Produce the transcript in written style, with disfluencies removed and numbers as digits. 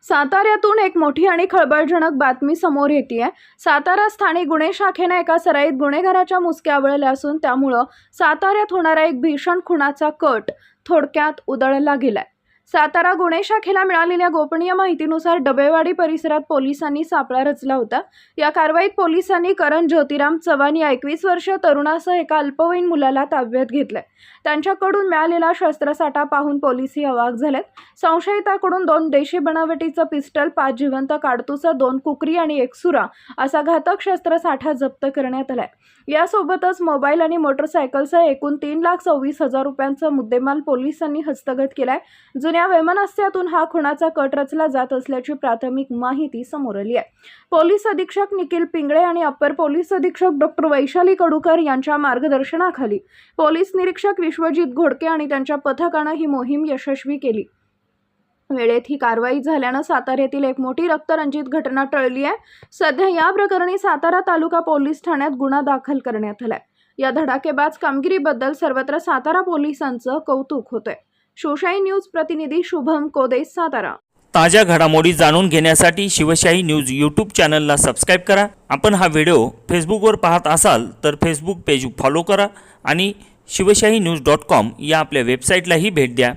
साताऱ्यातून एक मोठी आणि खळबळजनक बातमी समोर येतेय। सातारा स्थानिक गुन्हे शाखेने एका सराईत गुन्हेगाराच्या मुसक्या आवळल्या असून त्यामुळे साताऱ्यात होणारा एक भीषण खुनाचा कट थोडक्यात उधळला गेलाय। सातारा गुन्हे शाखेला मिळालेल्या गोपनीय माहितीनुसार डबेवाडी परिसरात पोलिसांनी सापळा रचला होता। या कारवाईत पोलिसांनी करण ज्योतिराम चव्हाण या 21 वर्षीय तरुणासह एका अल्पवयीन मुलाला ताब्यात घेतलंय। त्यांच्याकडून मिळालेला शस्त्रसाठा पाहून पोलिसही अवाक झालेत। संशयिताकडून 2 देशी बनावटीचं पिस्टल, 5 जिवंत काडतुसं, 2 कुकरी आणि 1 सुरा असा घातक शस्त्रसाठा जप्त करण्यात आलाय। यासोबतच मोबाईल आणि मोटरसायकलसह एकूण 3,26,000 रुपयांचा मुद्देमाल पोलिसांनी हस्तगत केलाय। जुन्या वैमनस्यातून हा खुनाचा कट रचला जात असल्याची प्राथमिक माहिती समोर आली आहे। पोलीस अधीक्षक निखिल पिंगळे आणि अप्पर पोलीस अधीक्षक डॉक्टर वैशाली कडूकर यांच्या मार्गदर्शनाखाली पोलीस निरीक्षक विश्वजित घोडके आणि त्यांच्या पथकाने ही मोहीम यशस्वी केली। वेळेत ही कारवाई झाल्याने साताऱ्यातील एक मोठी रक्तरंजित घटना टळली आहे। सध्या या प्रकरणी सातारा तालुका पोलीस ठाण्यात गुन्हा दाखल करण्यात आलाय। या धडाकेबाज कामगिरीबद्दल सर्वत्र सातारा पोलिसांचं कौतुक होतंय। शिवशाही न्यूज प्रतिनिधी शुभम कोदे, सातारा। ताज्या घडामोडी जाणून घेण्यासाठी शिवशाही न्यूज यूट्यूब चॅनलला सबस्क्राइब करा। आपण हा व्हिडिओ फेसबुकवर पाहत असाल तर फेसबुक पेज फॉलो करा आणि शिवशाही न्यूज.com या आपल्या वेबसाईटलाही भेट द्या।